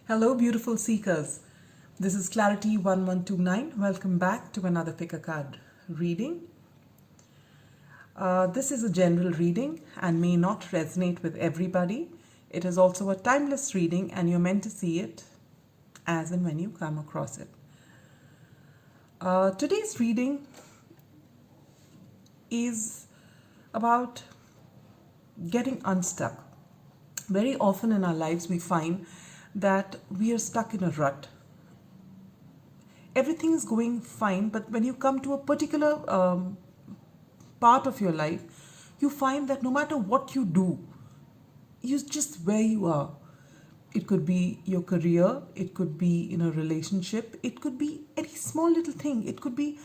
Hello, beautiful seekers. This is Clarity1129. Welcome back to another pick a card reading. This is a general reading and may not resonate with everybody. It is also a timeless reading, and you're meant to see it as and when you come across it. Today's reading is about getting unstuck. Very often in our lives, we find that we are stuck in a rut. Everything is going fine, but when you come to a particular part of your life, you find that no matter what you do, you're just where you are. It could be your career, it could be in a relationship, it could be any small little thing, it could be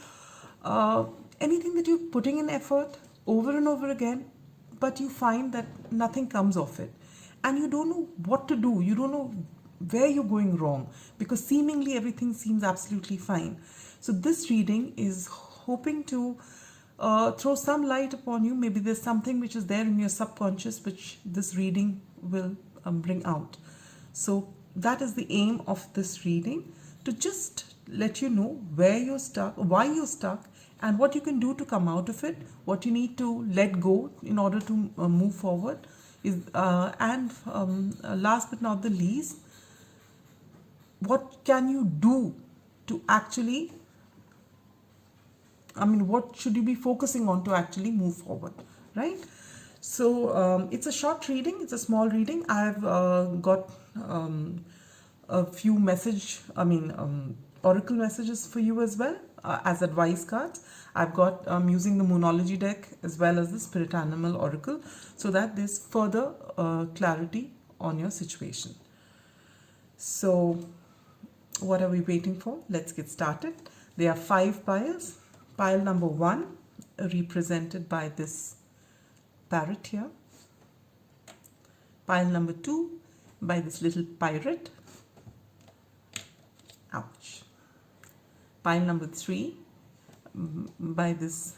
anything that you're putting in effort over and over again, but you find that nothing comes of it. And you don't know what to do, you don't know where you're going wrong, because seemingly everything seems absolutely fine. So this reading is hoping to throw some light upon you. Maybe there's something which is there in your subconscious which this reading will bring out. So that is the aim of this reading, to just let you know where you're stuck, why you're stuck, and what you can do to come out of it, what you need to let go in order to move forward. Last but not the least, what can you do to actually, what should you be focusing on to actually move forward, right? So it's a short reading, it's a small reading. I've got a few oracle messages for you as well, as advice cards. I've got using the Moonology deck as well as the Spirit Animal Oracle, so that there's further clarity on your situation. So what are we waiting for? Let's get started. There are 5 piles. Pile number 1, represented by this parrot here. Pile number 2, by this little pirate. Ouch. Pile number 3, by this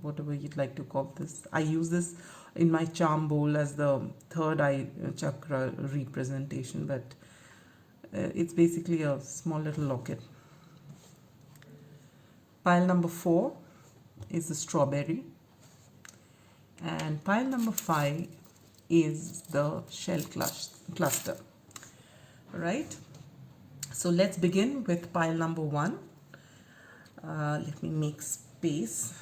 whatever you'd like to call this. I use this in my charm bowl as the third eye chakra representation, but it's basically a small little locket. Pile number 4 is the strawberry, and pile number 5 is the shell cluster. Right? So let's begin with pile number 1. Let me make space.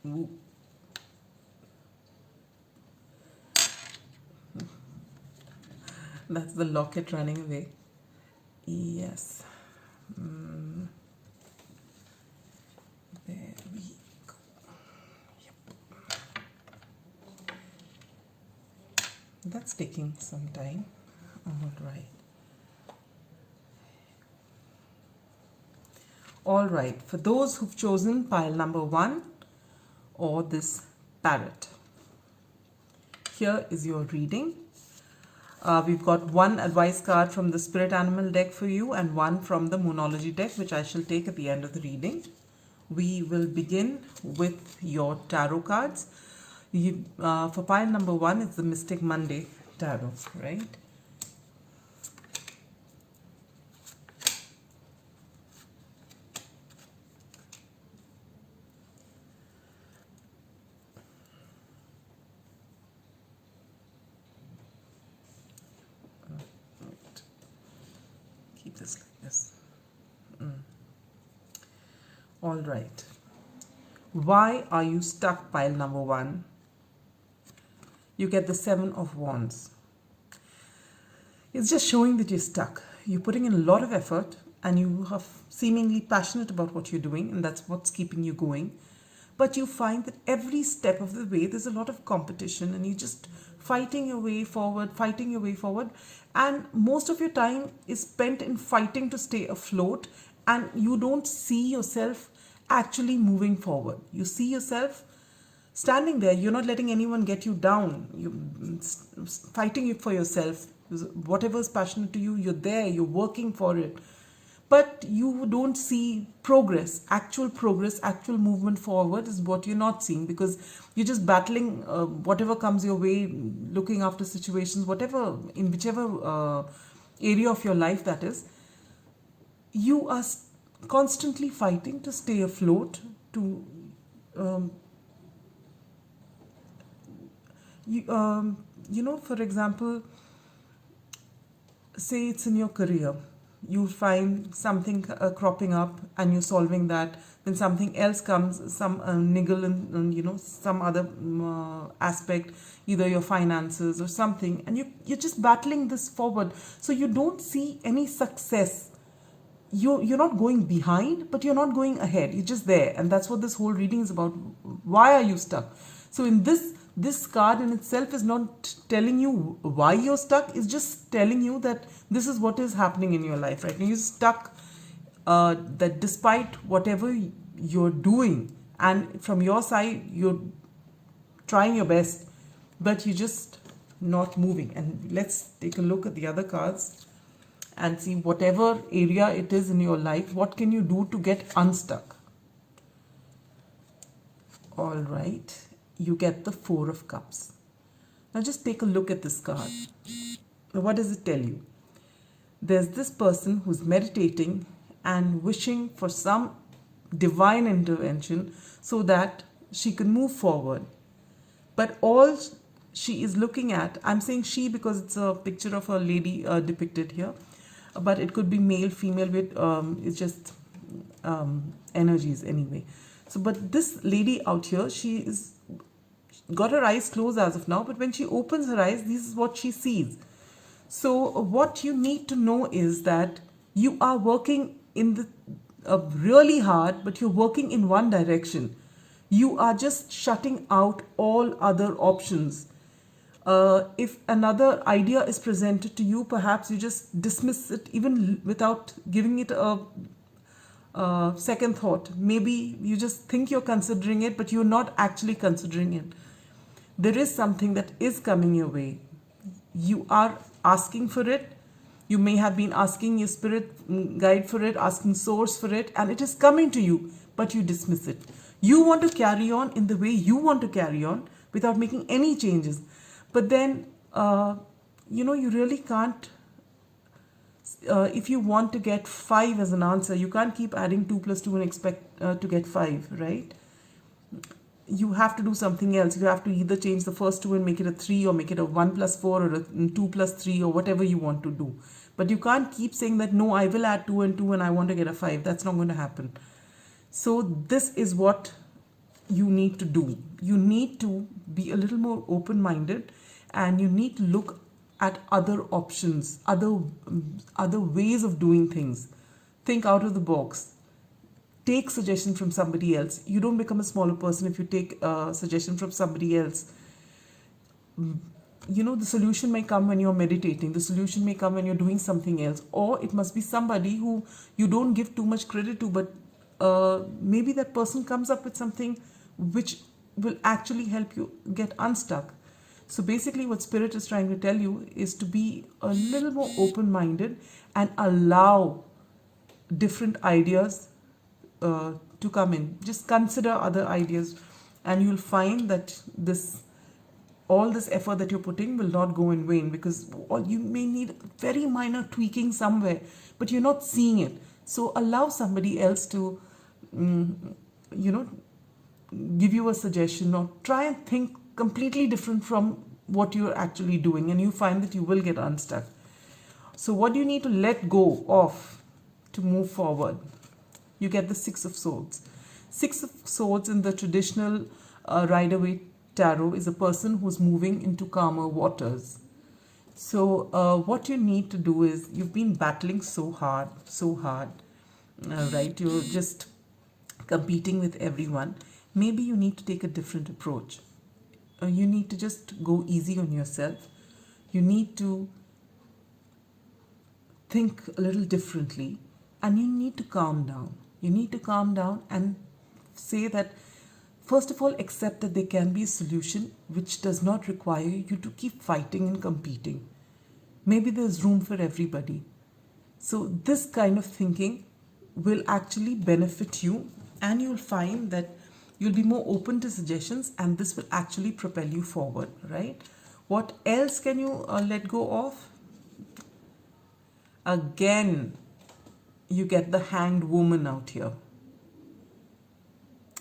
Ooh. That's the locket running away. Yes. There we go. Yep. That's taking some time. All right. For those who've chosen pile number 1 or this parrot, here is your reading. We've got 1 advice card from the Spirit Animal deck for you and 1 from the Moonology deck, which I shall take at the end of the reading. We will begin with your tarot cards. For pile number 1, it's the Mystic Monday Tarot, right? Keep this like this. All right. Why are you stuck, pile number 1? You get the 7 of Wands. It's just showing that you're stuck. You're putting in a lot of effort and you are seemingly passionate about what you're doing, and that's what's keeping you going. But you find that every step of the way there's a lot of competition, and you're just fighting your way forward, and most of your time is spent in fighting to stay afloat, and you don't see yourself actually moving forward. You see yourself standing there. You're not letting anyone get you down. You're fighting it for yourself. Whatever is passionate to you, you're there, you're working for it. but you don't see progress, actual movement forward is what you're not seeing, because you're just battling whatever comes your way, looking after situations, whatever, in whichever area of your life that is. You are constantly fighting to stay afloat, to um, for example, say it's in your career, you find something cropping up and you're solving that, then something else comes, some niggle and some other aspect, either your finances or something, and you're just battling this forward, so you don't see any success. You're not going behind, but you're not going ahead, you're just there, and that's what this whole reading is about. Why are you stuck? So in this card in itself is not telling you why you're stuck, it's just telling you that this is what is happening in your life right now. You're stuck, that despite whatever you're doing, and from your side you're trying your best, but you're just not moving. And let's take a look at the other cards and see whatever area it is in your life, what can you do to get unstuck? All right, you get the Four of Cups. Now just take a look at this card. What does it tell you? There's this person who's meditating and wishing for some divine intervention so that she can move forward. But all she is looking at, I'm saying she because it's a picture of a lady depicted here, but it could be male, female, with it's just energies anyway. So, but this lady out here, she is got her eyes closed as of now, but when she opens her eyes, this is what she sees. So what you need to know is that you are working in the really hard, but you're working in one direction. You are just shutting out all other options. If another idea is presented to you, perhaps you just dismiss it even without giving it a second thought. Maybe you just think you're considering it, but you're not actually considering it. There is something that is coming your way. You are asking for it. You may have been asking your spirit guide for it, asking source for it, and it is coming to you, but you dismiss it. You want to carry on in the way you want to carry on without making any changes. But then, you really can't. If you want to get 5 as an answer, you can't keep adding 2 plus 2 and expect to get 5, right? You have to do something else. You have to either change the first 2 and make it a 3, or make it a 1 plus 4 or a 2 plus 3, or whatever you want to do. But you can't keep saying that, no, I will add 2 and 2 and I want to get a 5. That's not going to happen. So this is what you need to do. You need to be a little more open-minded, and you need to look at other options, other ways of doing things. Think out of the box. Take suggestion from somebody else. You don't become a smaller person if you take suggestion from somebody else. The solution may come when you're meditating. The solution may come when you're doing something else. Or it must be somebody who you don't give too much credit to, but maybe that person comes up with something which will actually help you get unstuck. So basically what Spirit is trying to tell you is to be a little more open-minded and allow different ideas to come in. Just consider other ideas, and you'll find that all this effort that you're putting will not go in vain, because you may need very minor tweaking somewhere, but you're not seeing it. So allow somebody else to, give you a suggestion, or try and think completely different from what you're actually doing, and you find that you will get unstuck. So what do you need to let go of to move forward? You get the Six of Swords. Six of Swords in the traditional Rider-Waite Tarot is a person who's moving into calmer waters. So what you need to do is, you've been battling so hard, right? You're just competing with everyone. Maybe you need to take a different approach. You need to just go easy on yourself. You need to think a little differently, and you need to calm down. You need to calm down and say that, first of all, accept that there can be a solution which does not require you to keep fighting and competing. Maybe there's room for everybody. So this kind of thinking will actually benefit you, and you'll find that you'll be more open to suggestions, and this will actually propel you forward, right? What else can you let go of? Again, you get the Hanged Woman out here.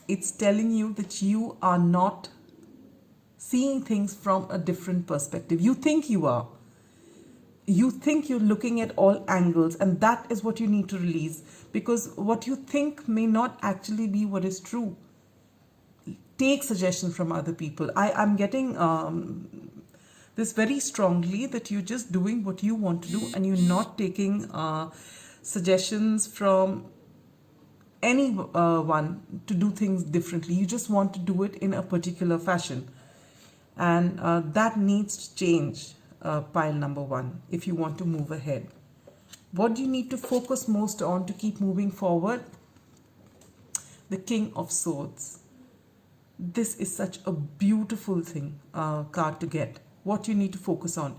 It's telling you that you are not seeing things from a different perspective. You think you are. You think you're looking at all angles, and that is what you need to release, because what you think may not actually be what is true. Take suggestions from other people. I'm getting this very strongly, that you're just doing what you want to do, and you're not taking suggestions from anyone to do things differently. You just want to do it in a particular fashion, and that needs to change, pile number 1, if you want to move ahead. What do you need to focus most on to keep moving forward? The King of Swords. This is such a beautiful thing, card to get. What you need to focus on: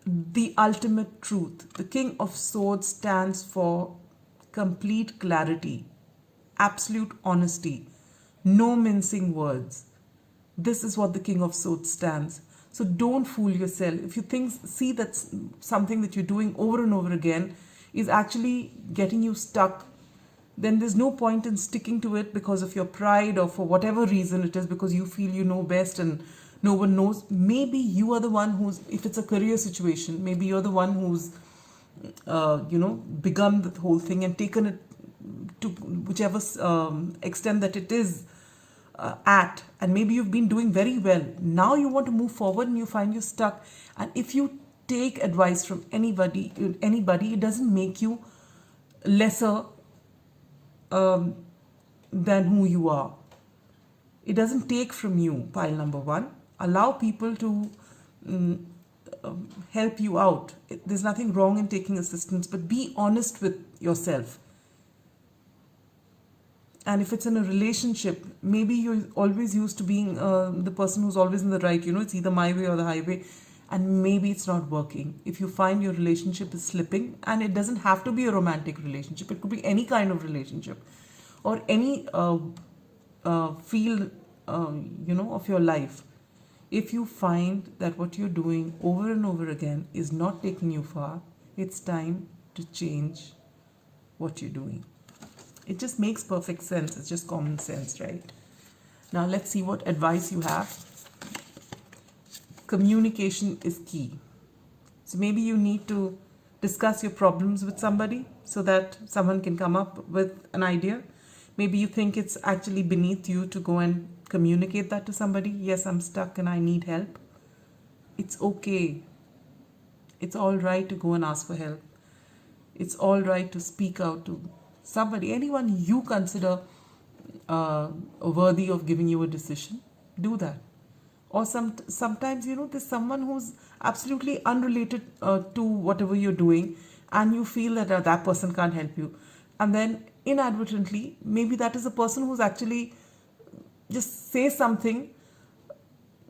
the ultimate truth. The King of Swords stands for complete clarity, absolute honesty, no mincing words. This is what the King of Swords stands. So don't fool yourself. If you see that something that you're doing over and over again is actually getting you stuck, then there's no point in sticking to it because of your pride, or for whatever reason it is, because you feel you know best and no one knows. Maybe you are the one who's, if it's a career situation, maybe you're the one who's begun the whole thing and taken it to whichever extent that it is at, and maybe you've been doing very well. Now you want to move forward and you find you're stuck. And if you take advice from anybody, it doesn't make you lesser than who you are. It doesn't take from you, pile number 1. Allow people to help you out. There's nothing wrong in taking assistance, but be honest with yourself. And if it's in a relationship, maybe you're always used to being the person who's always in the right, it's either my way or the highway, and maybe it's not working. If you find your relationship is slipping, and it doesn't have to be a romantic relationship, it could be any kind of relationship, or any field, of your life. If you find that what you're doing over and over again is not taking you far, it's time to change what you're doing. It just makes perfect sense. It's just common sense, right? Now let's see what advice you have. Communication is key. So maybe you need to discuss your problems with somebody so that someone can come up with an idea. Maybe you think it's actually beneath you to go and communicate that to somebody. Yes, I'm stuck and I need help. It's okay. It's all right to go and ask for help. It's all right to speak out to somebody, anyone you consider worthy of giving you a decision. Do that. Or sometimes, there's someone who's absolutely unrelated to whatever you're doing, and you feel that that person can't help you. And then inadvertently, maybe that is a person who's actually just say something,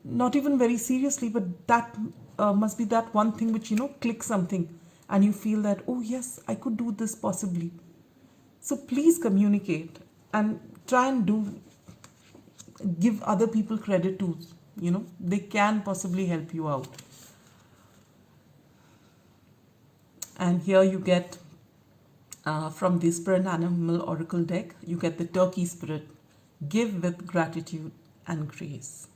not even very seriously, but that must be that one thing which, clicks something, and you feel that, oh yes, I could do this possibly. So please communicate and try and give other people credit too. They can possibly help you out. And here you get from the Spirit Animal Oracle deck, you get the Turkey Spirit. Give with gratitude and grace.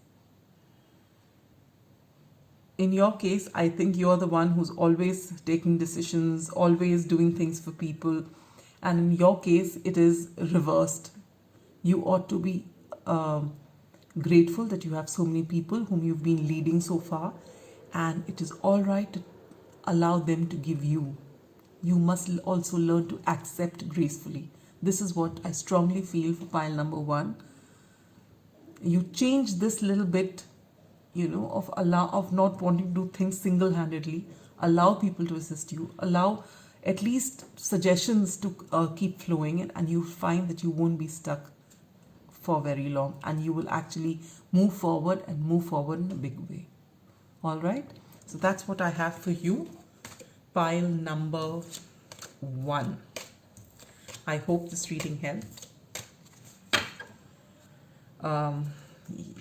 In your case, I think you're the one who's always taking decisions, always doing things for people. And in your case, it is reversed. You ought to be grateful that you have so many people whom you've been leading so far. And it is all right to allow them to give you. You must also learn to accept gracefully. This is what I strongly feel for pile number 1. You change this little bit, of not wanting to do things single-handedly. Allow people to assist you. Allow at least suggestions to keep flowing, and you find that you won't be stuck for very long, and you will actually move forward in a big way. All right, so that's what I have for you. Pile number 1. I hope this reading helped.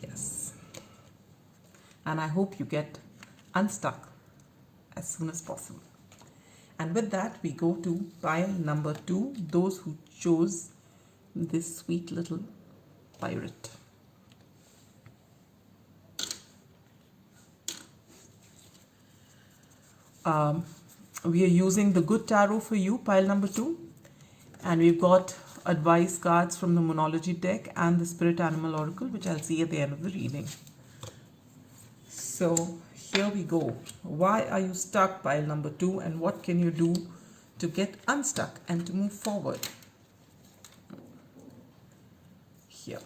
Yes. And I hope you get unstuck as soon as possible. And with that, we go to pile number 2, those who chose this sweet little pirate. We are using the Good Tarot for You, pile number 2. And we've got advice cards from the Monology deck and the Spirit Animal Oracle, which I'll see at the end of the reading. So here we go. Why are you stuck, pile number 2, and what can you do to get unstuck and to move forward? Here.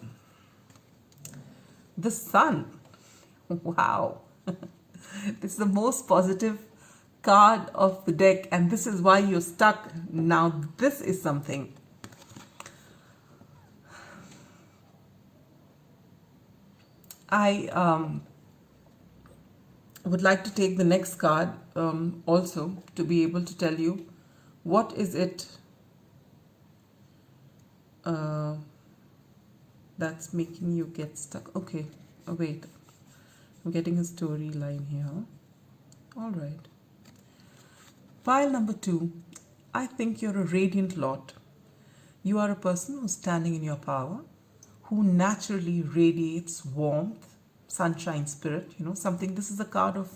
The Sun. Wow. This is the most positive card of the deck, and this is why you're stuck. Now this is something. I would like to take the next card also to be able to tell you what is it that's making you get stuck. Okay, wait, I'm getting a storyline here. All right. Pile number 2, I think you're a radiant lot. You are a person who's standing in your power, who naturally radiates warmth, sunshine, spirit, something. This is a card of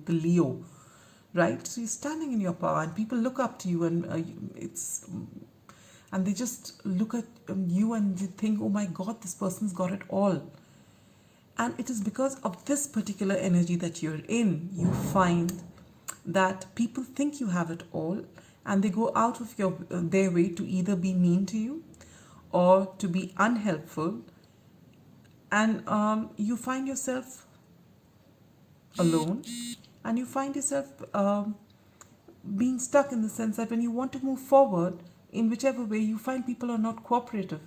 the Leo, right? So you're standing in your power and people look up to you, and and they just look at you and you think, oh my God, this person's got it all. And it is because of this particular energy that you're in, you find that people think you have it all, and they go out of their way to either be mean to you or to be unhelpful, and you find yourself alone, and you find yourself being stuck in the sense that when you want to move forward in whichever way, you find people are not cooperative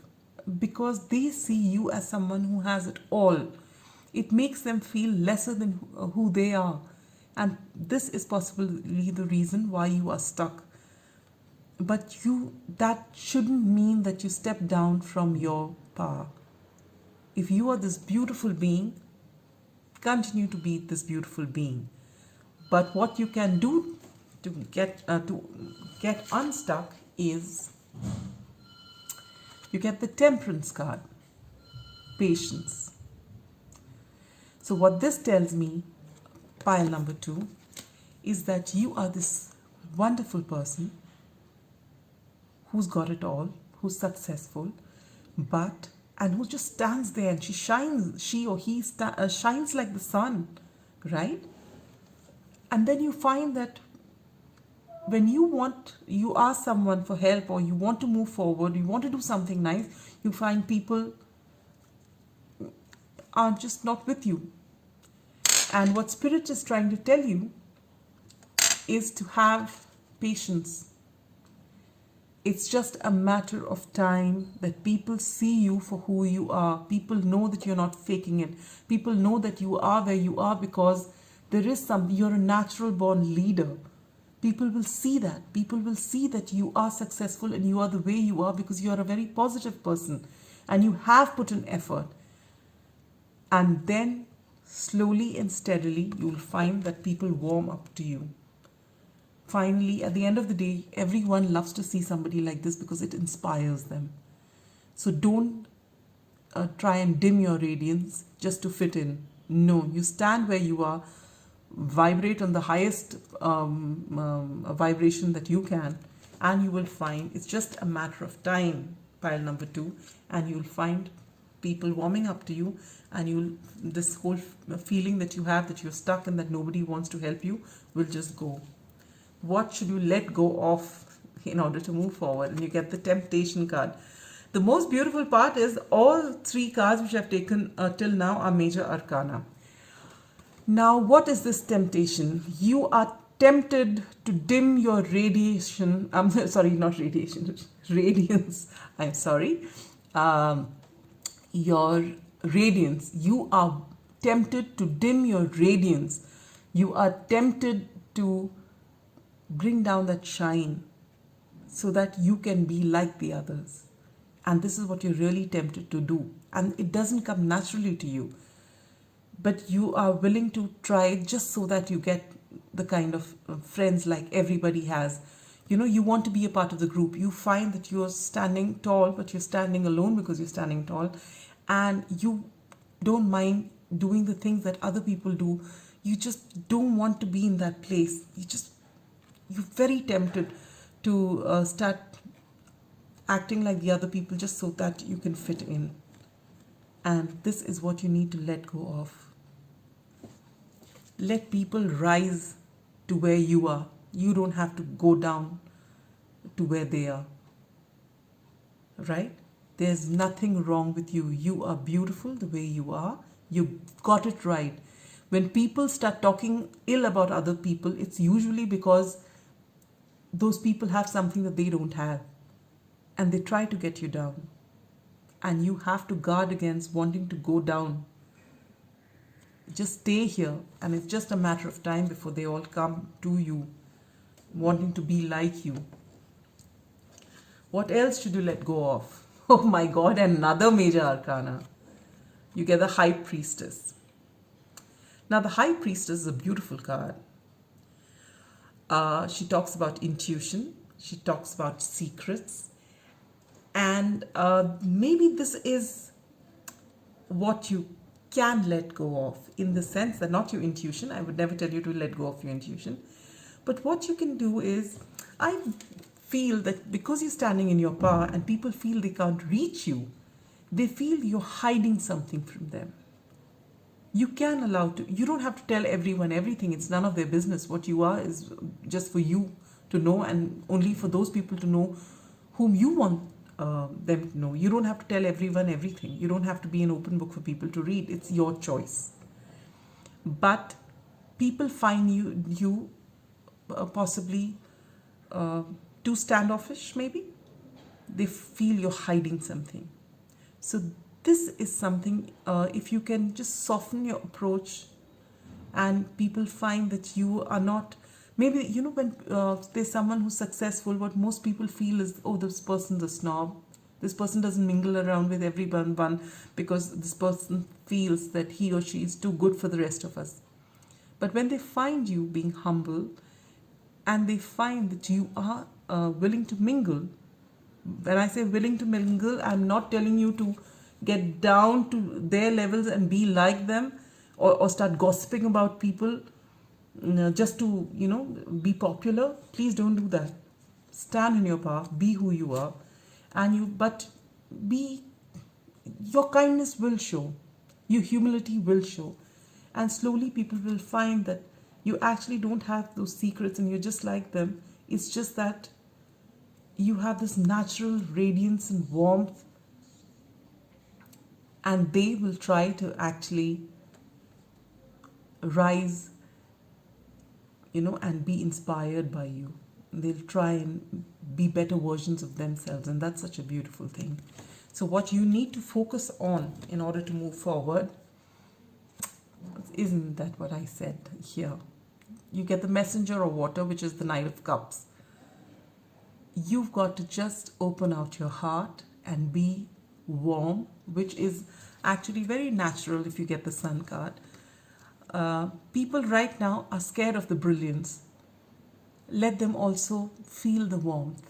because they see you as someone who has it all. It makes them feel lesser than who they are. And this is possibly the reason why you are stuck. But that shouldn't mean that you step down from your power. If you are this beautiful being, continue to be this beautiful being. But what you can do to get unstuck is you get the Temperance card, patience. So what this tells me, pile number 2, is that you are this wonderful person who's got it all, who's successful, and who just stands there and she or he shines like the sun, right? And then you find that when you ask someone for help, or you want to move forward, you want to do something nice, you find people are just not with you. And what Spirit is trying to tell you is to have patience. It's just a matter of time that people see you for who you are. People know that you're not faking it. People know that you are where you are because you're a natural born leader. People will see that. People will see that you are successful and you are the way you are because you are a very positive person and you have put in effort. And then slowly and steadily, you'll find that people warm up to you. Finally, at the end of the day, everyone loves to see somebody like this because it inspires them. So don't try and dim your radiance just to fit in. No, you stand where you are, vibrate on the highest vibration that you can, and you will find it's just a matter of time, pile number 2, and you'll find people warming up to you, and this whole feeling that you have that you're stuck and that nobody wants to help you will just go. What should you let go of in order to move forward? And you get the Temptation card. The most beautiful part is all 3 cards which I've taken till now are major arcana. Now, what is this temptation? You are tempted to dim your radiation. Radiance. I'm sorry. Your radiance. You are tempted to dim your radiance. You are tempted to bring down that shine. so that you can be like the others. And this is what you're really tempted to do. And it doesn't come naturally to you, but you are willing to try it just so that you get the kind of friends like everybody has. You know, you want to be a part of the group. You find that you're standing tall, but you're standing alone because you're standing tall. And you don't mind doing the things that other people do. You just don't want to be in that place. You're very tempted to start acting like the other people just so that you can fit in. And this is what you need to let go of. Let people rise to where you are. You don't have to go down to where they are. Right? There's nothing wrong with you. You are beautiful the way you are. You got it right. When people start talking ill about other people, it's usually because those people have something that they don't have. And they try to get you down. And you have to guard against wanting to go down. Just stay here, and it's just a matter of time before they all come to you, wanting to be like you. What else should you let go of? Oh my God, another major arcana. You get the High Priestess. Now, the High Priestess is a beautiful card. She talks about intuition. She talks about secrets. And maybe this is what you can let go of, in the sense that not your intuition. I would never tell you to let go of your intuition. But what you can do is, I feel that because you're standing in your power and people feel they can't reach you, they feel you're hiding something from them. You can allow to, you don't have to tell everyone everything. It's none of their business. What you are is just for you to know, and only for those people to know whom you want them to know. You don't have to tell everyone everything. You don't have to be an open book for people to read. It's your choice. But people find you possibly too standoffish, maybe. They feel you're hiding something. So this is something, if you can just soften your approach, and people find that you are not, maybe, you know, when there's someone who's successful, what most people feel is, oh, this person's a snob. This person doesn't mingle around with everyone because this person feels that he or she is too good for the rest of us. But when they find you being humble, and they find that you are willing to mingle, when I say willing to mingle, I'm not telling you to get down to their levels and be like them, or start gossiping about people just to, you know, be popular. Please don't do that. Stand in your power, be who you are, but your kindness will show, your humility will show, and slowly people will find that you actually don't have those secrets and you're just like them. It's just that you have this natural radiance and warmth, and they will try to actually rise, you know, and be inspired by you. They'll try and be better versions of themselves, and that's such a beautiful thing. So what you need to focus on in order to move forward, isn't that what I said here? You get the Messenger of Water, which is the Knight of Cups. You've got to just open out your heart and be warm, which is actually very natural if you get the Sun card. People right now are scared of the brilliance. Let them also feel the warmth,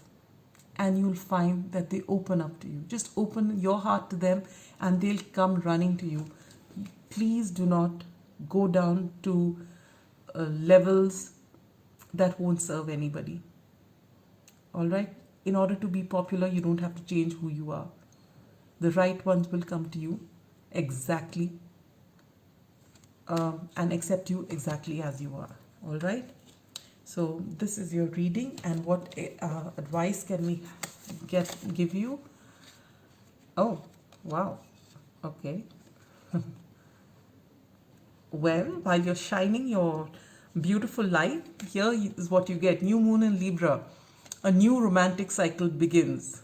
and you'll find that they open up to you. Just open your heart to them and they'll come running to you. Please do not go down to levels that won't serve anybody. All right? In order to be popular, you don't have to change who you are. The right ones will come to you exactly and accept you exactly as you are. All right? So this is your reading, and what advice can we give you? Oh, wow. Okay. Well, while you're shining your beautiful light, here is what you get. New moon in Libra. A new romantic cycle begins.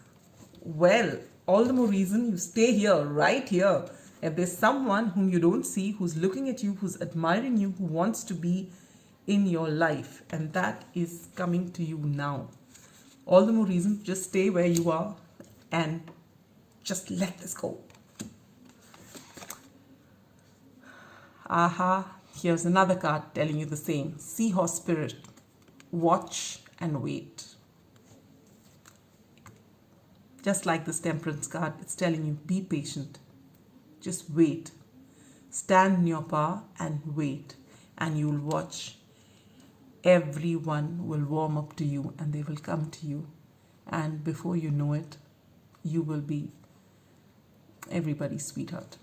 Well, all the more reason you stay here, right here. If there's someone whom you don't see, who's looking at you, who's admiring you, who wants to be in your life, and that is coming to you now. all the more reason to just stay where you are and just let this go. Aha, here's another card telling you the same. Seahorse spirit, watch and wait. Just like this Temperance card, it's telling you, be patient. Just wait. Stand in your power and wait. And you'll watch. Everyone will warm up to you and they will come to you. And before you know it, you will be everybody's sweetheart.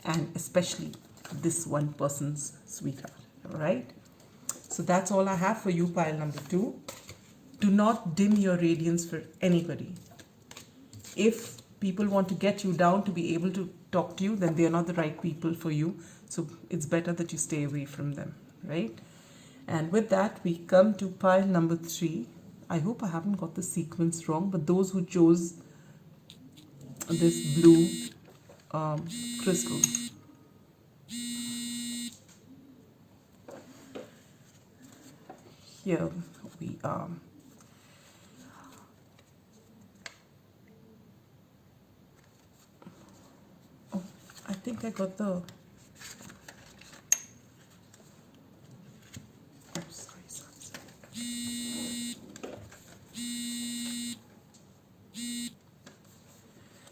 And especially this one person's sweetheart. Alright? So that's all I have for you, pile number 2. Do not dim your radiance for anybody. If people want to get you down to be able to talk to you, then they are not the right people for you. So it's better that you stay away from them, right? And with that, we come to pile number 3. I hope I haven't got the sequence wrong, but those who chose this blue crystal. Here we are. I think I got the...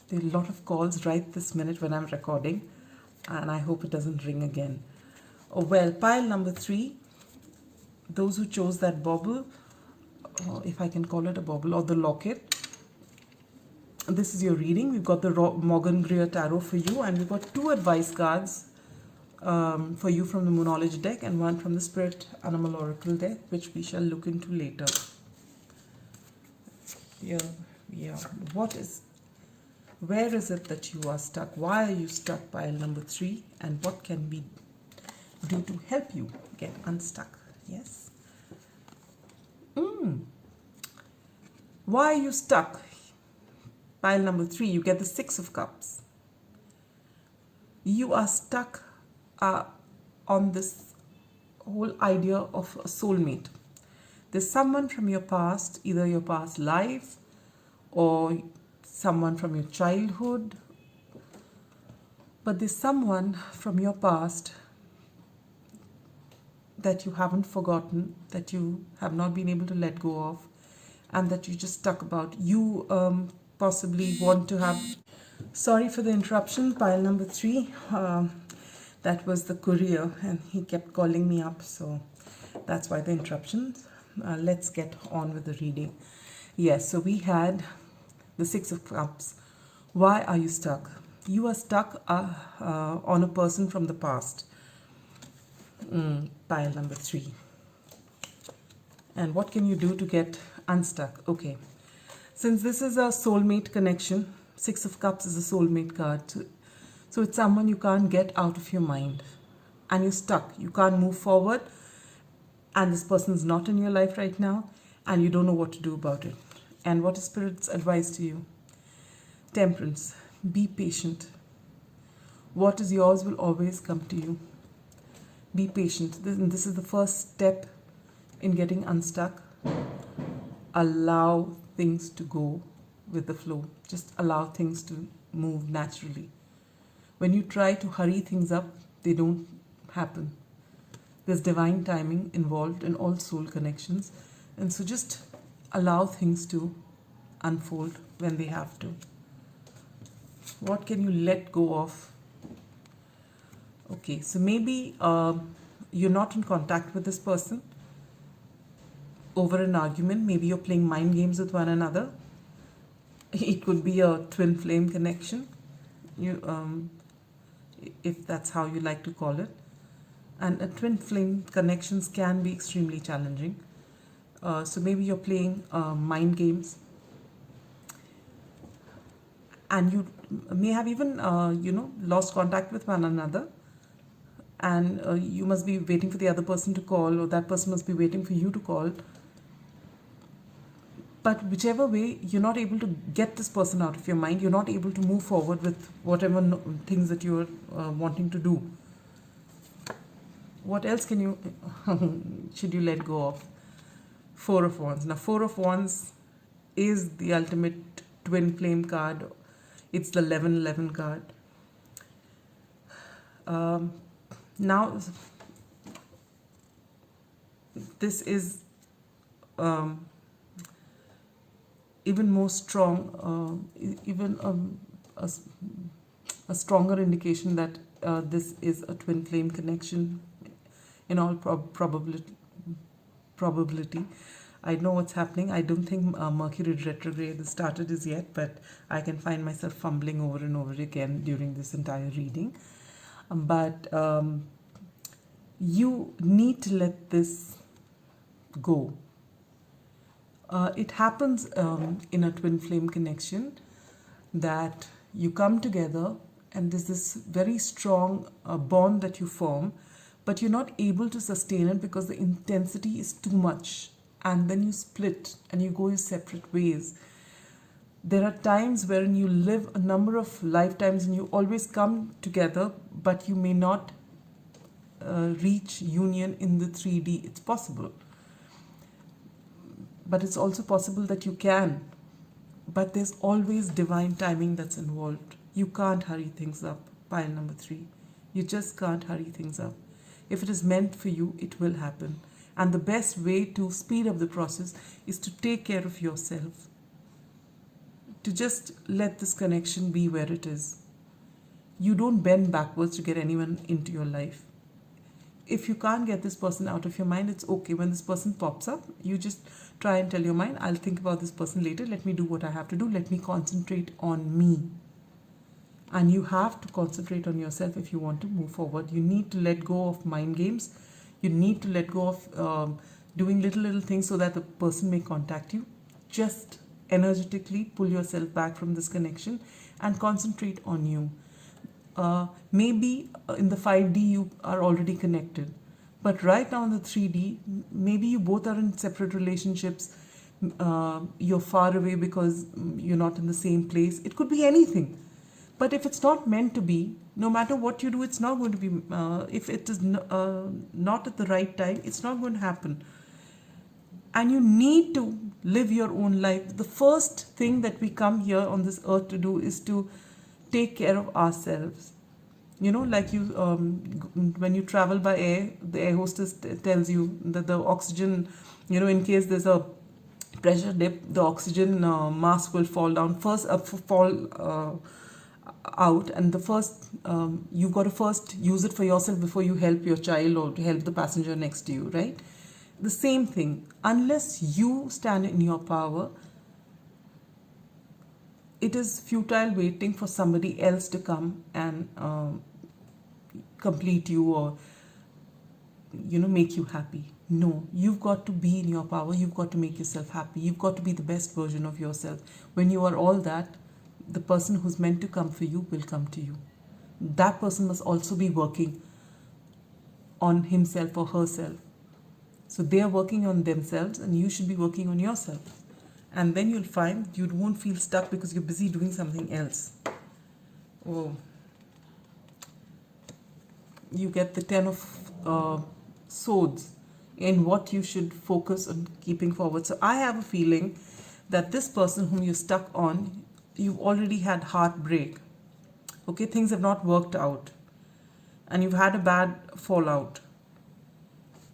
There are a lot of calls right this minute when I'm recording, and I hope it doesn't ring again. Oh well, pile number 3, those who chose that bauble, if I can call it a bauble, or the locket, this is your reading. We've got the Morgan Greer Tarot for you, and we've got 2 advice cards for you from the Moonology deck and 1 from the Spirit Animal Oracle deck, which we shall look into later. Here we are. Where is it that you are stuck? Why are you stuck, pile number 3? And what can we do to help you get unstuck? Yes. Why are you stuck? Pile number 3, you get the 6 of Cups. You are stuck on this whole idea of a soulmate. There's someone from your past, either your past life or someone from your childhood. But there's someone from your past that you haven't forgotten, that you have not been able to let go of, and that you just stuck about. You possibly want to have... Sorry for the interruption, pile number 3. That was the courier and he kept calling me up, so that's why the interruption. Let's get on with the reading. Yes, so we had the 6 of Cups. Why are you stuck? You are stuck on a person from the past. Pile number 3. And what can you do to get unstuck? Okay. Since this is a soulmate connection, 6 of Cups is a soulmate card. So it's someone you can't get out of your mind. And you're stuck. You can't move forward. And this person is not in your life right now. And you don't know what to do about it. And what is Spirit's advice to you? Temperance. Be patient. What is yours will always come to you. Be patient. This is the first step in getting unstuck. Allow things to go with the flow. Just allow things to move naturally. When you try to hurry things up, they don't happen. There's divine timing involved in all soul connections. And so just allow things to unfold when they have to. What can you let go of? Okay, so maybe you're not in contact with this person over an argument. Maybe you're playing mind games with one another. It could be a twin flame connection, if that's how you like to call it. And twin flame connections can be extremely challenging. So maybe you're playing mind games. And you may have even, lost contact with one another. And you must be waiting for the other person to call, or that person must be waiting for you to call. But whichever way, you're not able to get this person out of your mind. You're not able to move forward with whatever things that you're wanting to do. What else can should you let go of? 4 of Wands. Now, 4 of Wands is the ultimate twin flame card. It's the 1111 card. Now, this is even more strong, a stronger indication that this is a twin flame connection in all probability. I know what's happening. I don't think Mercury retrograde has started as yet, but I can find myself fumbling over and over again during this entire reading. But you need to let this go. It happens in a twin flame connection that you come together and there's this very strong bond that you form, but you're not able to sustain it because the intensity is too much, and then you split and you go your separate ways. There are times wherein you live a number of lifetimes and you always come together, but you may not reach union in the 3D. It's possible. But it's also possible that you can. But there's always divine timing that's involved. You can't hurry things up, pile number 3. You just can't hurry things up. If it is meant for you, it will happen. And the best way to speed up the process is to take care of yourself. To just let this connection be where it is. You don't bend backwards to get anyone into your life. If you can't get this person out of your mind, it's okay. When this person pops up, you just try and tell your mind, I'll think about this person later. Let me do what I have to do. Let me concentrate on me. And you have to concentrate on yourself if you want to move forward. You need to let go of mind games. You need to let go of doing little things so that the person may contact you. Just energetically pull yourself back from this connection and concentrate on you. Maybe in the 5D you are already connected, but right now in the 3D, maybe you both are in separate relationships. You're far away because you're not in the same place. It could be anything. But if it's not meant to be, no matter what you do, it's not going to be, if it is not at the right time, it's not going to happen. And you need to live your own life. The first thing that we come here on this earth to do is to take care of ourselves. You know, like you, when you travel by air, the air hostess tells you that the oxygen, you know, in case there's a pressure dip, the oxygen mask will fall down first, fall out, and the first, you've got to first use it for yourself before you help your child or to help the passenger next to you, right? The same thing. Unless you stand in your power, it is futile waiting for somebody else to come and complete you or, you know, make you happy. No, you've got to be in your power. You've got to make yourself happy. You've got to be the best version of yourself. When you are all that, the person who's meant to come for you will come to you. That person must also be working on himself or herself. So they are working on themselves and you should be working on yourself. And then you'll find you won't feel stuck because you're busy doing something else. Oh. You get the 10 of Swords in what you should focus on keeping forward. So I have a feeling that this person whom you're stuck on, you've already had heartbreak. Okay, things have not worked out. And you've had a bad fallout.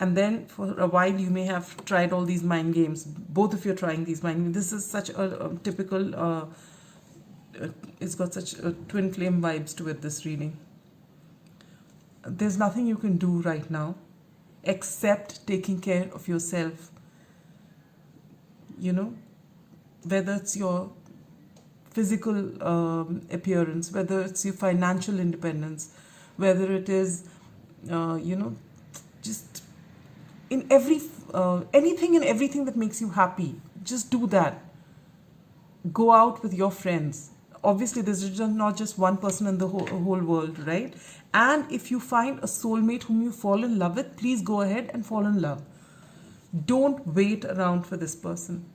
And then for a while you may have tried all these mind games. Both of you are trying these mind games. This is such a typical, it's got such twin flame vibes to it, this reading. There's nothing you can do right now except taking care of yourself. You know, whether it's your physical appearance, whether it's your financial independence, whether it is, you know, just in every anything and everything that makes you happy, just do that. Go out with your friends. Obviously, there's not just one person in the whole world, right? And if you find a soulmate whom you fall in love with, please go ahead and fall in love. Don't wait around for this person.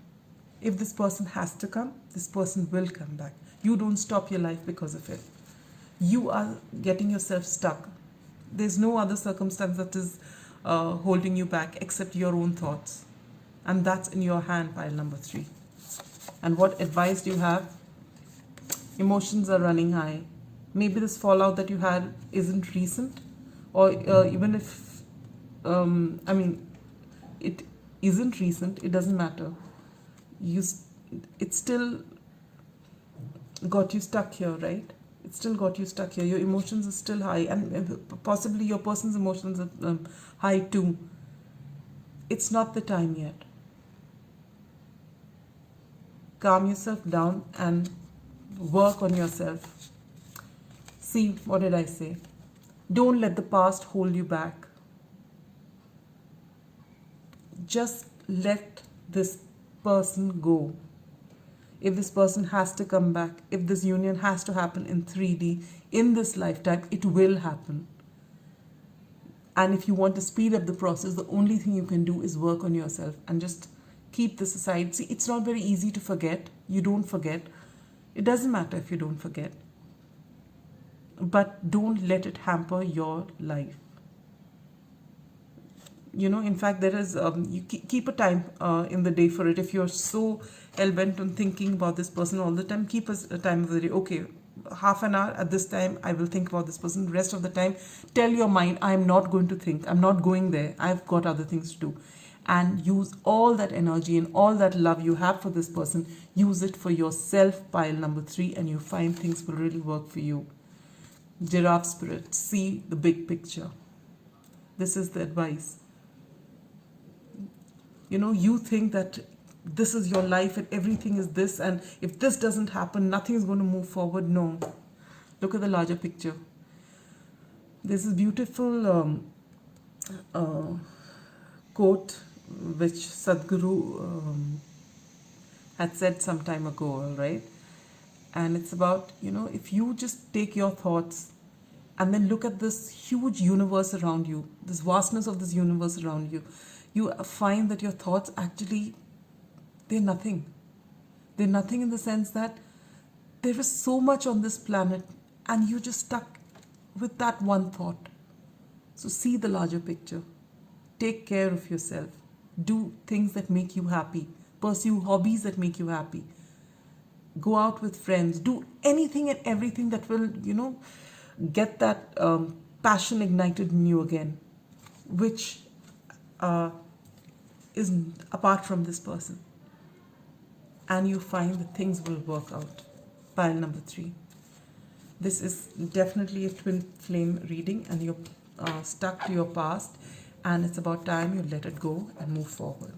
If this person has to come, this person will come back. You don't stop your life because of it. You are getting yourself stuck. There's no other circumstance that is holding you back except your own thoughts. And that's in your hand, pile number 3. And what advice do you have? Emotions are running high. Maybe this fallout that you had isn't recent, or even if, I mean, it isn't recent, it doesn't matter. It still got you stuck here, right? It still got you stuck here. Your emotions are still high, and possibly your person's emotions are high too. It's not the time yet. Calm yourself down and work on yourself. See, what did I say? Don't let the past hold you back. Just let this person go. If this person has to come back, if this union has to happen in 3D, in this lifetime, it will happen. And if you want to speed up the process, the only thing you can do is work on yourself and just keep this aside. See, it's not very easy to forget. You don't forget. It doesn't matter if you don't forget. But don't let it hamper your life. In fact, there is, you keep a time in the day for it. If you're so hell-bent on thinking about this person all the time, keep a time of the day. Okay, half an hour at this time, I will think about this person. The rest of the time, tell your mind, I am not going to think. I'm not going there. I've got other things to do. And use all that energy and all that love you have for this person. Use it for yourself, pile number 3, and you find things will really work for you. Giraffe spirit, see the big picture. This is the advice. You think that this is your life and everything is this, and if this doesn't happen, nothing is going to move forward. No. Look at the larger picture. There's this beautiful quote which Sadhguru had said some time ago, all right? And it's about, if you just take your thoughts and then look at this huge universe around you, this vastness of this universe around you, you find that your thoughts actually, they're nothing. They're nothing in the sense that there is so much on this planet and you're just stuck with that one thought. So see the larger picture. Take care of yourself. Do things that make you happy. Pursue hobbies that make you happy. Go out with friends. Do anything and everything that will, get that passion ignited in you again, which is apart from this person. And you find that things will work out. Pile number 3. This is definitely a twin flame reading, and you're stuck to your past, and it's about time you let it go and move forward.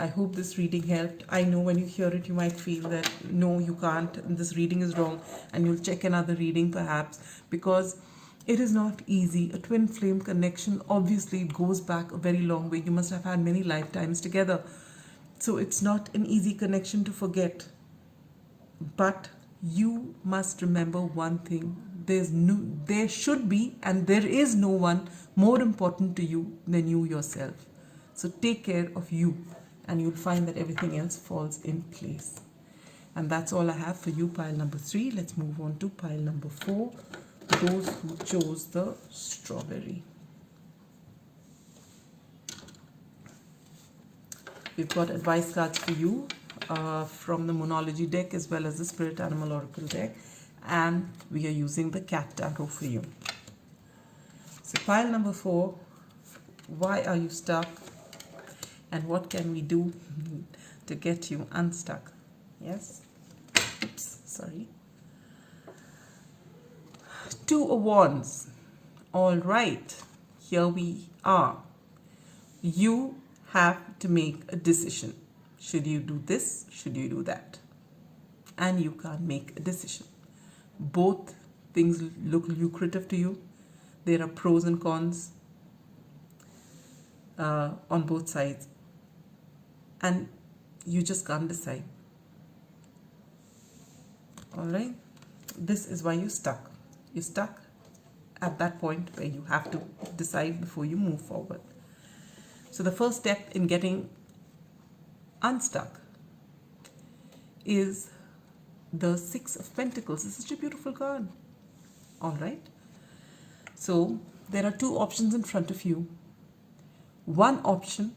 I hope this reading helped. I know when you hear it, you might feel that no, you can't, and this reading is wrong, and you'll check another reading perhaps, because it is not easy. A twin flame connection, obviously, it goes back a very long way. You must have had many lifetimes together. So it's not an easy connection to forget. But you must remember one thing. There should be, and there is no one more important to you than you yourself. So take care of you, and you'll find that everything else falls in place. And that's all I have for you, pile number 3. Let's move on to pile number 4. Those who chose the strawberry. We've got advice cards for you from the Moonology deck as well as the Spirit Animal Oracle deck. And we are using the Cat Tarot for you. So pile number 4, why are you stuck? And what can we do to get you unstuck? Yes? Oops, sorry. 2 of Wands. All right, here we are. You have to make a decision. Should you do this? Should you do that? And you can't make a decision. Both things look lucrative to you. There are pros and cons on both sides. And you just can't decide. All right? This is why you're stuck. You're stuck at that point where you have to decide before you move forward. So the first step in getting unstuck is the 6 of Pentacles. It's such a beautiful card. All right. So there are 2 options in front of you. One option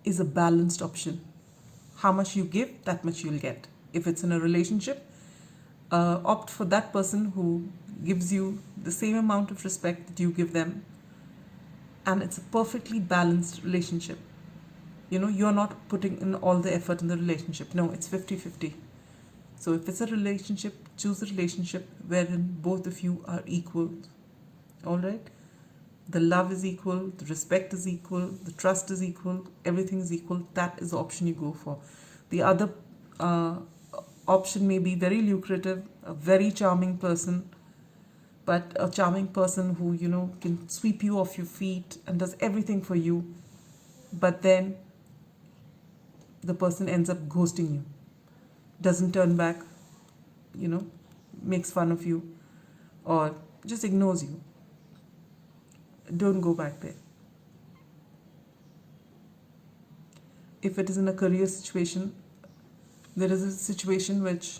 is a balanced option. how much you give, that much you'll get. If it's in a relationship, opt for that person who gives you the same amount of respect that you give them, and it's a perfectly balanced relationship. You're not putting in all the effort in the relationship. No, it's 50-50. So if it's a relationship, choose a relationship wherein both of you are equal. All right? The love is equal, the respect is equal, the trust is equal, everything is equal. That is the option you go for. The other option may be very lucrative, a very charming person, but a charming person who, can sweep you off your feet and does everything for you, but then the person ends up ghosting you, doesn't turn back, makes fun of you, or just ignores you. Don't go back there. If it is in a career situation, there is a situation which,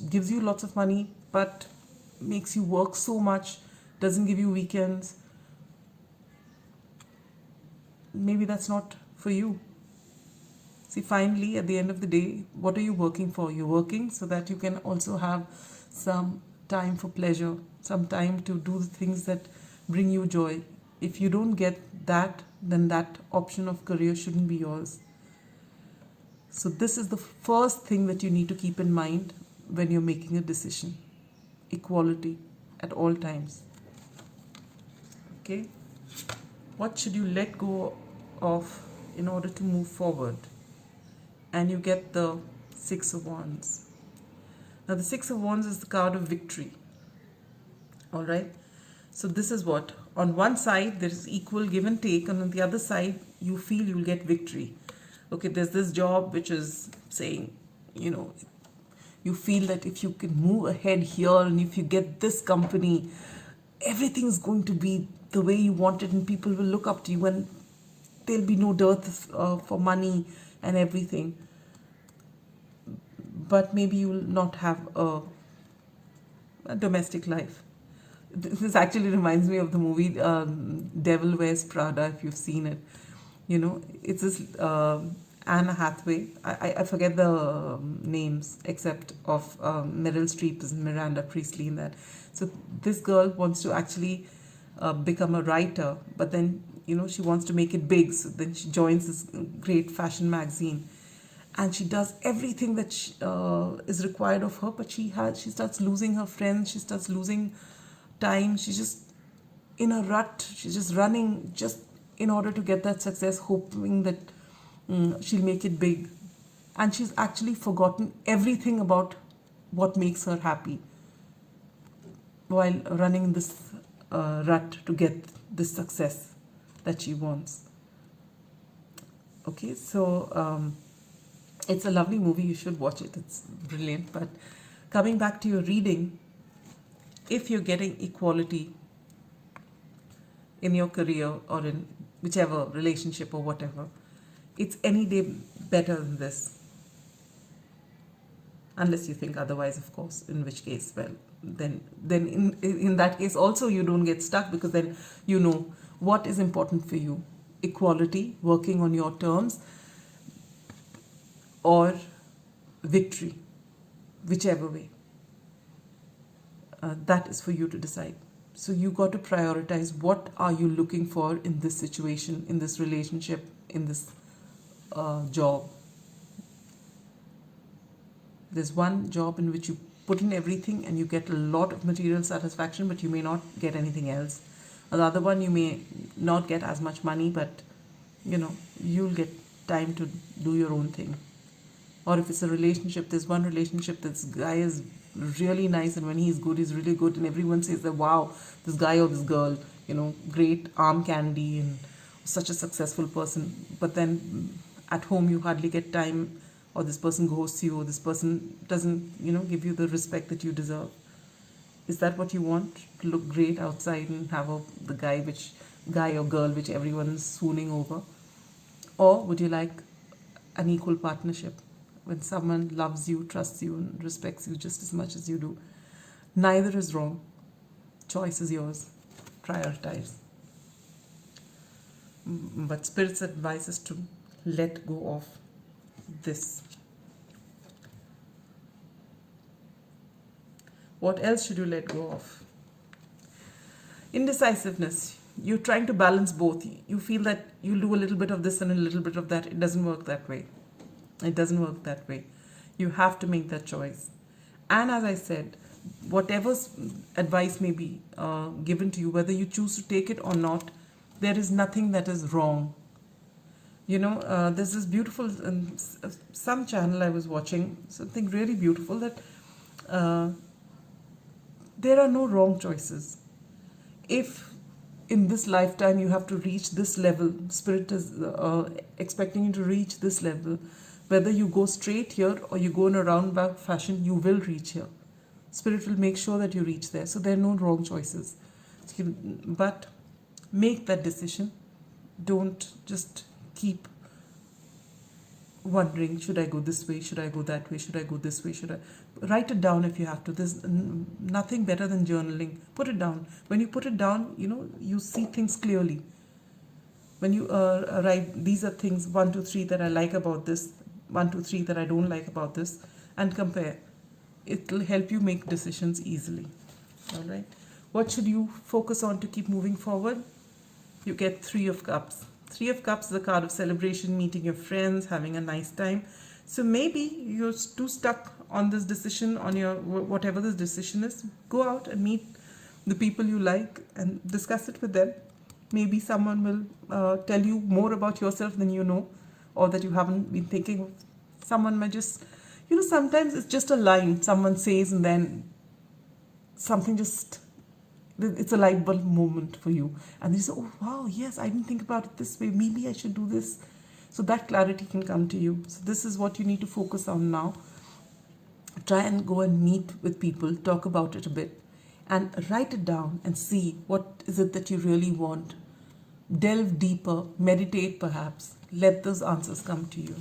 gives you lots of money, but makes you work so much, doesn't give you weekends. Maybe that's not for you. See, finally, at the end of the day, what are you working for? You're working so that you can also have some time for pleasure, some time to do the things that bring you joy. If you don't get that, then that option of career shouldn't be yours. So this is the first thing that you need to keep in mind when you're making a decision. Equality at all times. Okay? What should you let go of in order to move forward? And you get the Six of Wands. Now the Six of Wands is the card of victory. All right? So this is what? On one side, there is equal give and take, and on the other side, you feel you'll get victory. Okay, there's this job which is saying, you feel that if you can move ahead here and if you get this company, everything's going to be the way you want it and people will look up to you and there'll be no dearth for money and everything. But maybe you will not have a domestic life. This actually reminds me of the movie Devil Wears Prada, if you've seen it. It's this Anne Hathaway. I forget the names except of Meryl Streep and Miranda Priestley in that. So this girl wants to actually become a writer, but then she wants to make it big. So then she joins this great fashion magazine, and she does everything that is required of her. But she starts losing her friends. She starts losing time. She's just in a rut. She's just running just in order to get that success, hoping that she'll make it big. And she's actually forgotten everything about what makes her happy while running in this rut to get this success that she wants. Okay, so it's a lovely movie. You should watch it. It's brilliant. But coming back to your reading, if you're getting equality in your career or in whichever relationship or whatever, it's any day better than this. Unless you think otherwise, of course, in which case, well, then in that case also you don't get stuck, because then you know what is important for you. Equality, working on your terms, or victory, whichever way. That is for you to decide. So you got to prioritize what are you looking for in this situation, in this relationship, in this job. There's one job in which you put in everything and you get a lot of material satisfaction, but you may not get anything else. The other one, you may not get as much money, but you'll get time to do your own thing. Or if it's a relationship, there's one relationship, this guy is really nice, and when he's good, he's really good, and everyone says that, wow, this guy or this girl, great arm candy and such a successful person. But then at home you hardly get time, or this person ghosts you, or this person doesn't give you the respect that you deserve. Is that what you want? To look great outside and have the guy or girl which everyone is swooning over? Or would you like an equal partnership, when someone loves you, trusts you, and respects you just as much as you do? Neither is wrong. Choice is yours. Prioritize. But Spirit's advice is to let go of this. What else should you let go of? Indecisiveness. You're trying to balance both. You feel that you'll do a little bit of this and a little bit of that. It doesn't work that way. It doesn't work that way. You have to make that choice. And as I said, whatever advice may be given to you, whether you choose to take it or not, there is nothing that is wrong. There's this beautiful, some channel I was watching, something really beautiful, that there are no wrong choices. If in this lifetime you have to reach this level, Spirit is expecting you to reach this level, whether you go straight here or you go in a roundabout fashion, you will reach here. Spirit will make sure that you reach there. So there are no wrong choices. But make that decision. Don't just keep wondering, should I go this way? Should I go that way? Should I go this way? Should I? Write it down if you have to. There's nothing better than journaling. Put it down. When you put it down, you see things clearly. When you write, these are things, 1, 2, 3 that I like about this, 1, 2, 3 that I don't like about this, and compare. It will help you make decisions easily. All right. What should you focus on to keep moving forward? You get 3 of Cups. 3 of Cups is a card of celebration, meeting your friends, having a nice time. So maybe you're too stuck on this decision, on your whatever this decision is. Go out and meet the people you like and discuss it with them. Maybe someone will tell you more about yourself than you know, or that you haven't been thinking of. Someone might just, sometimes it's just a line someone says, and then something just, it's a light bulb moment for you. And you say, oh, wow, yes, I didn't think about it this way. Maybe I should do this. So that clarity can come to you. So this is what you need to focus on now. Try and go and meet with people, talk about it a bit, and write it down and see what is it that you really want. Delve deeper, meditate perhaps. Let those answers come to you.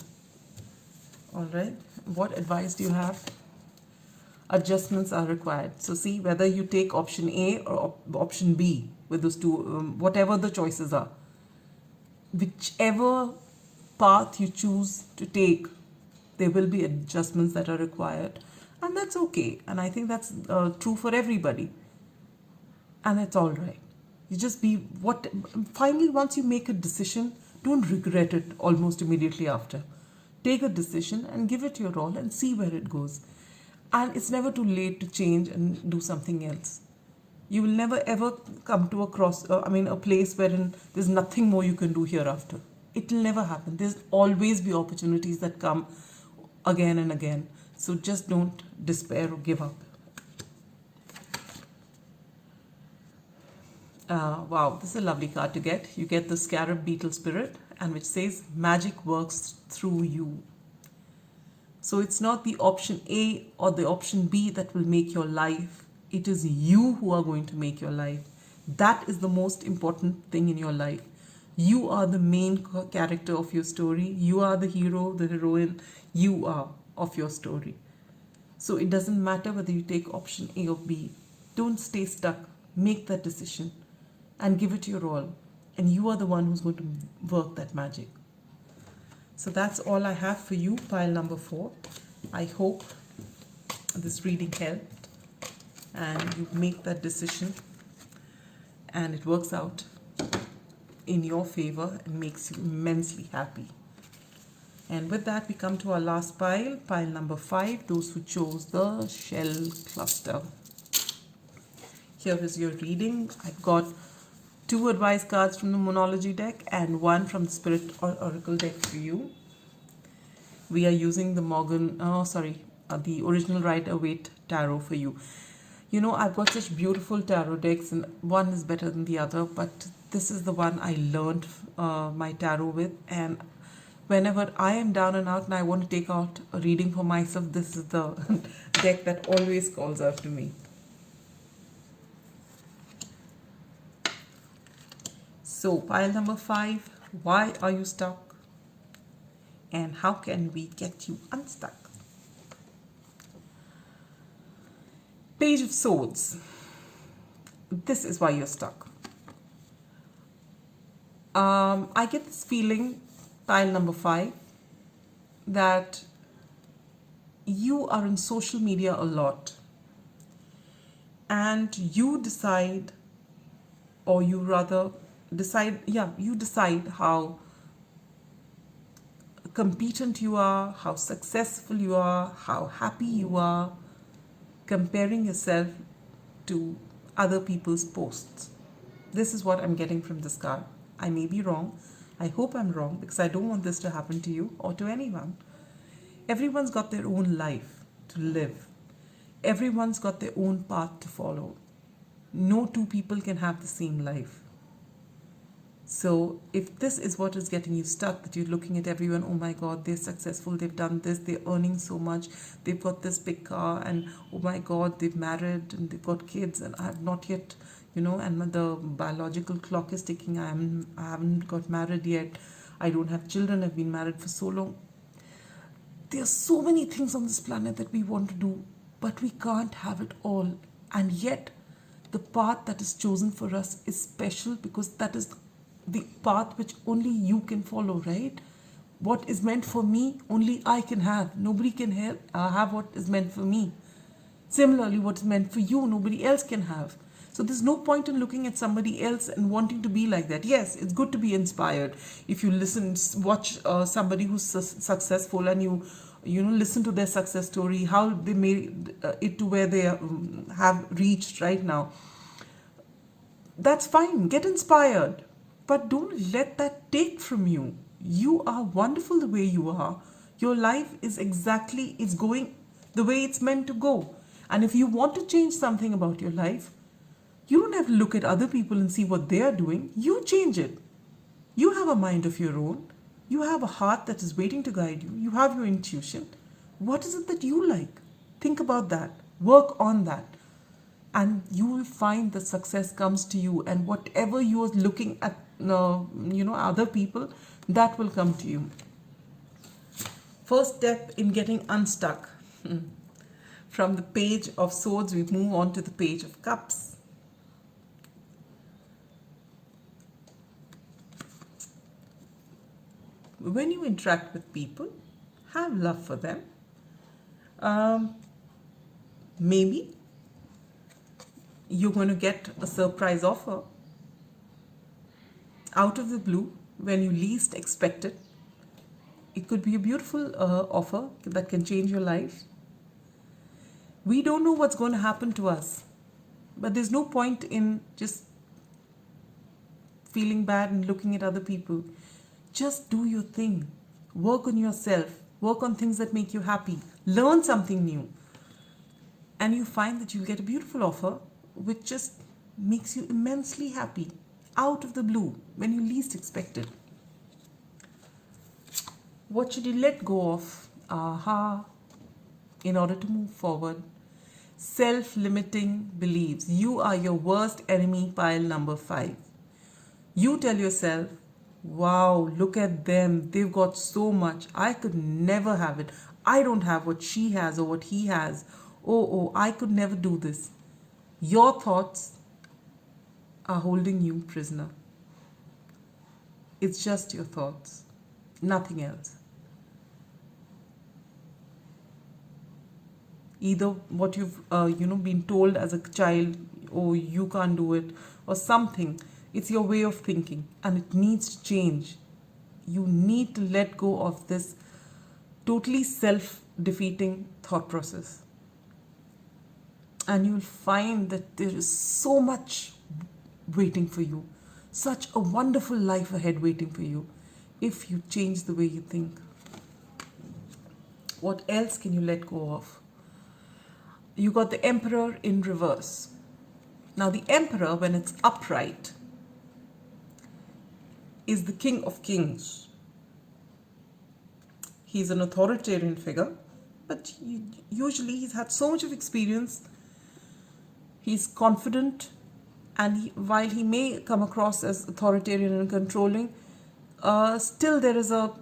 All right. What advice do you have? Adjustments are required. So see whether you take option A or option B with those two, whatever the choices are. Whichever path you choose to take, there will be adjustments that are required. And that's okay. And I think that's true for everybody. And it's all right. You just finally, once you make a decision, don't regret it almost immediately after. Take a decision and give it your all and see where it goes. And it's never too late to change and do something else. You will never ever come to a place wherein there's nothing more you can do hereafter. It will never happen. There's always be opportunities that come again and again. So just don't despair or give up. Wow, this is a lovely card to get. You get the Scarab Beetle Spirit, and which says magic works through you. So it's not the option A or the option B that will make your life. It is you who are going to make your life. That is the most important thing in your life. You are the main character of your story. You are the hero, the heroine. You are of your story. So it doesn't matter whether you take option A or B. Don't stay stuck. Make that decision and give it your all. And you are the one who's going to work that magic. So that's all I have for you, pile number 4. I hope this reading helped and you make that decision and it works out in your favor and makes you immensely happy. And with that, we come to our last pile, pile number 5, those who chose the shell cluster. Here is your reading. I've got 2 advice cards from the Monology deck and 1 from the Spirit Oracle deck for you. We are using the the original Rider-Waite Tarot for you. I've got such beautiful tarot decks and one is better than the other, but this is the one I learned my tarot with, and whenever I am down and out and I want to take out a reading for myself, this is the deck that always calls out to me. So pile number 5, why are you stuck? And how can we get you unstuck? Page of Swords. This is why you're stuck. I get this feeling, pile number 5, that you are in social media a lot and you decide, or you rather decide, you decide how competent you are, how successful you are, how happy you are, comparing yourself to other people's posts. This is what I'm getting from this card. I may be wrong. I hope I'm wrong because I don't want this to happen to you or to anyone. Everyone's got their own life to live. Everyone's got their own path to follow. No two people can have the same life. So if this is what is getting you stuck, that you're looking at everyone, oh my God, they're successful, they've done this, they're earning so much, they've got this big car, and oh my God, they've married and they've got kids, and I have not yet, and the biological clock is ticking. I haven't got married yet. I don't have children. I've been married for so long. There are so many things on this planet that we want to do, but we can't have it all. And yet, the path that is chosen for us is special because that is the path which only you can follow, right? What is meant for me, only I can have. Nobody can have what is meant for me. Similarly, what is meant for you, nobody else can have. So there's no point in looking at somebody else and wanting to be like that. Yes, it's good to be inspired. If you watch somebody who's successful, and you listen to their success story, how they made it to where they have reached right now. That's fine. Get inspired. But don't let that take from you. You are wonderful the way you are. Your life is going the way it's meant to go. And if you want to change something about your life, you don't have to look at other people and see what they are doing. You change it. You have a mind of your own. You have a heart that is waiting to guide you. You have your intuition. What is it that you like? Think about that. Work on that. And you will find that success comes to you. And whatever you are looking at, other people, that will come to you. First step in getting unstuck. From the Page of Swords, we move on to the Page of Cups. When you interact with people, have love for them. Maybe you're going to get a surprise offer out of the blue when you least expect it. It could be a beautiful offer that can change your life. We don't know what's going to happen to us, but there's no point in just feeling bad and looking at other people. Just do your thing. Work on yourself. Work on things that make you happy. Learn something new. And you find that you'll get a beautiful offer which just makes you immensely happy out of the blue when you least expect it. What should you let go of? In order to move forward. Self-limiting beliefs. You are your worst enemy, pile number 5. You tell yourself, wow, look at them. They've got so much. I could never have it. I don't have what she has or what he has. Oh, I could never do this. Your thoughts are holding you prisoner. It's just your thoughts, nothing else. Either what you've been told as a child, oh, you can't do it, or something. It's your way of thinking, and it needs to change. You need to let go of this totally self-defeating thought process. And you'll find that there is so much waiting for you. Such a wonderful life ahead waiting for you if you change the way you think. What else can you let go of? You got the Emperor in reverse. Now the Emperor, when it's upright, is the King of Kings. He's an authoritarian figure, but usually he's had so much of experience. He's confident, and while he may come across as authoritarian and controlling, still there is a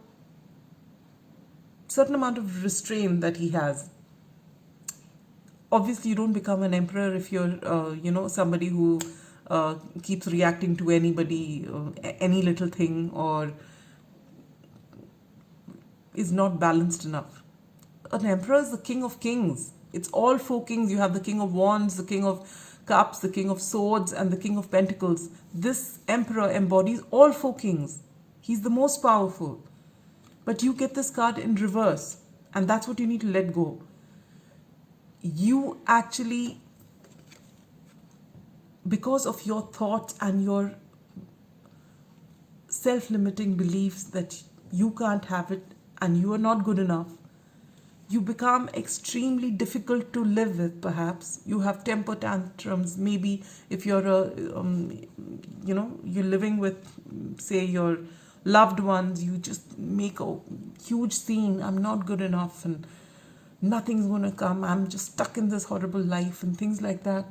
certain amount of restraint that he has. Obviously, you don't become an emperor if you're, somebody who keeps reacting to anybody, any little thing, or is not balanced enough. An emperor is the king of kings. It's all four kings. You have the king of wands, the king of cups, the king of swords, and the king of pentacles. This emperor embodies all four kings. He's the most powerful. But you get this card in reverse, and that's what you need to let go. You actually, because of your thoughts and your self-limiting beliefs that you can't have it and you are not good enough, you become extremely difficult to live with. Perhaps you have temper tantrums. Maybe if you're you're living with, say, your loved ones, you just make a huge scene. I'm not good enough and nothing's going to come. I'm just stuck in this horrible life and things like that.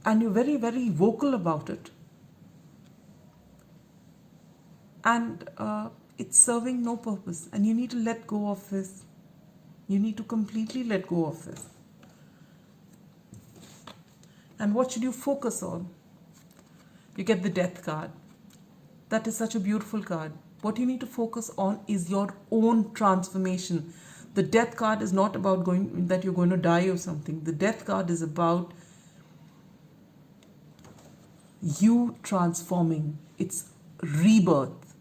And you're very, very vocal about it. And it's serving no purpose. And you need to let go of this. You need to completely let go of this. And what should you focus on? You get the Death card. That is such a beautiful card. What you need to focus on is your own transformation. The Death card is not about that you're going to die or something. The Death card is about you transforming. It's rebirth.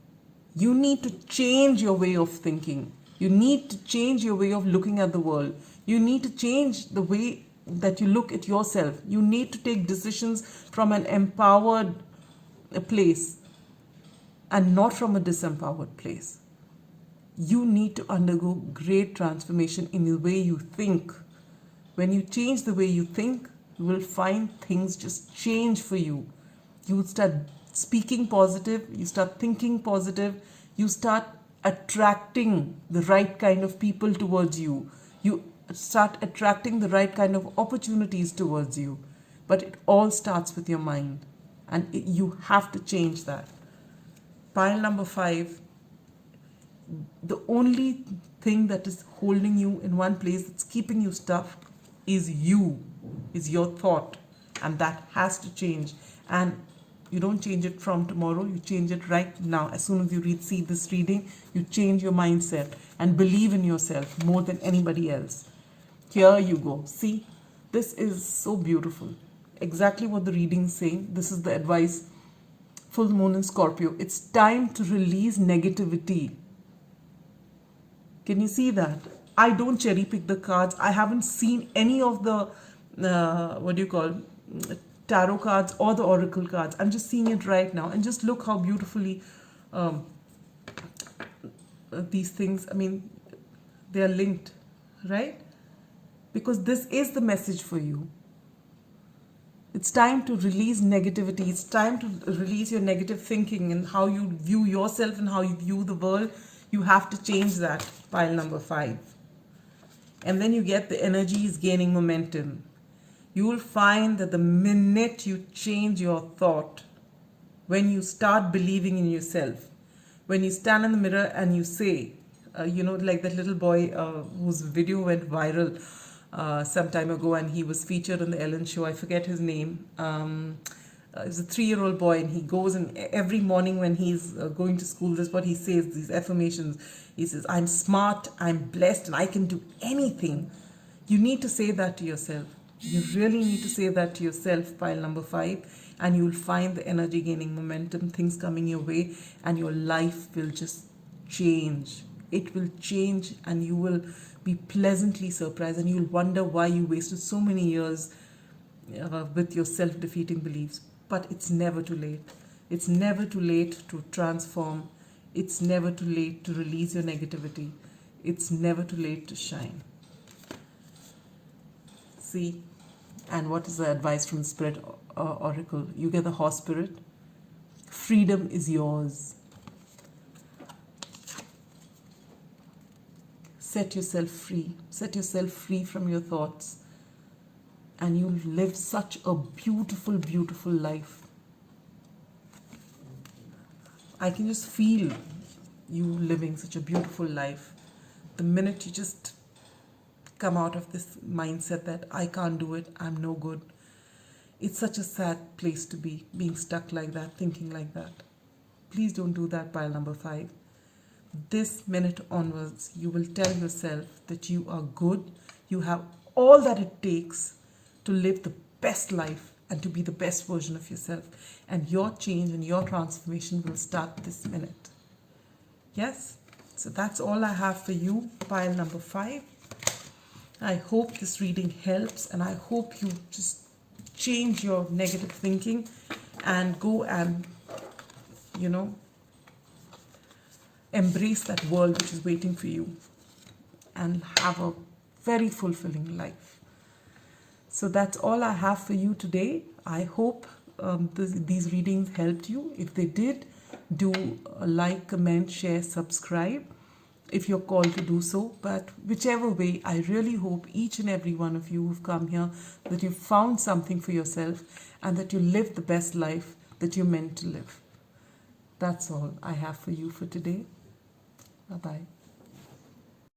You need to change your way of thinking. You need to change your way of looking at the world. You need to change the way that you look at yourself. You need to take decisions from an empowered place and not from a disempowered place. You need to undergo great transformation in the way you think. When you change the way you think, you will find things just change for you. You start speaking positive, you start thinking positive, you start attracting the right kind of people towards you. You start attracting the right kind of opportunities towards you. But it all starts with your mind. And you have to change that. Pile number 5. The only thing that is holding you in one place, that's keeping you stuck, is you, is your thought. And that has to change. And you don't change it from tomorrow, you change it right now. As soon as you see this reading, you change your mindset and believe in yourself more than anybody else. Here you go. See, this is so beautiful. Exactly what the reading is saying. This is the advice. Full moon in Scorpio. It's time to release negativity. Can you see that? I don't cherry pick the cards. I haven't seen any of the, tarot cards or the oracle cards. I'm just seeing it right now. And just look how beautifully these things, they are linked, right? Because this is the message for you. It's time to release negativity. It's time to release your negative thinking and how you view yourself and how you view the world. You have to change that. Pile number 5. And then you get the energy is gaining momentum. You will find that the minute you change your thought, when you start believing in yourself, when you stand in the mirror and you say, like that little boy whose video went viral some time ago, and he was featured on the Ellen show. I forget his name. He's a 3-year-old boy, and he goes, and every morning when he's going to school, this is what he says, these affirmations. He says, I'm smart, I'm blessed, and I can do anything. You need to say that to yourself. You really need to say that to yourself, pile number 5, and you'll find the energy gaining momentum, things coming your way, and your life will just change. It will change, and you will be pleasantly surprised, and you'll wonder why you wasted so many years with your self-defeating beliefs. But it's never too late. It's never too late to transform. It's never too late to release your negativity. It's never too late to shine. See, and what is the advice from the Spirit Oracle? You get the Horse Spirit. Freedom is yours. Set yourself free. Set yourself free from your thoughts. And you'll live such a beautiful, beautiful life. I can just feel you living such a beautiful life. The minute you just come out of this mindset that I can't do it, I'm no good. It's such a sad place to be, being stuck like that, thinking like that. Please don't do that, pile number 5. This minute onwards, you will tell yourself that you are good, you have all that it takes to live the best life and to be the best version of yourself. And your change and your transformation will start this minute. Yes? So that's all I have for you, pile number 5. I hope this reading helps, and I hope you just change your negative thinking and go and, embrace that world which is waiting for you and have a very fulfilling life. So that's all I have for you today. I hope these readings helped you. If they did, do like, comment, share, subscribe if you're called to do so. But whichever way, I really hope each and every one of you who've come here, that you've found something for yourself and that you live the best life that you're meant to live. That's all I have for you for today. Bye-bye.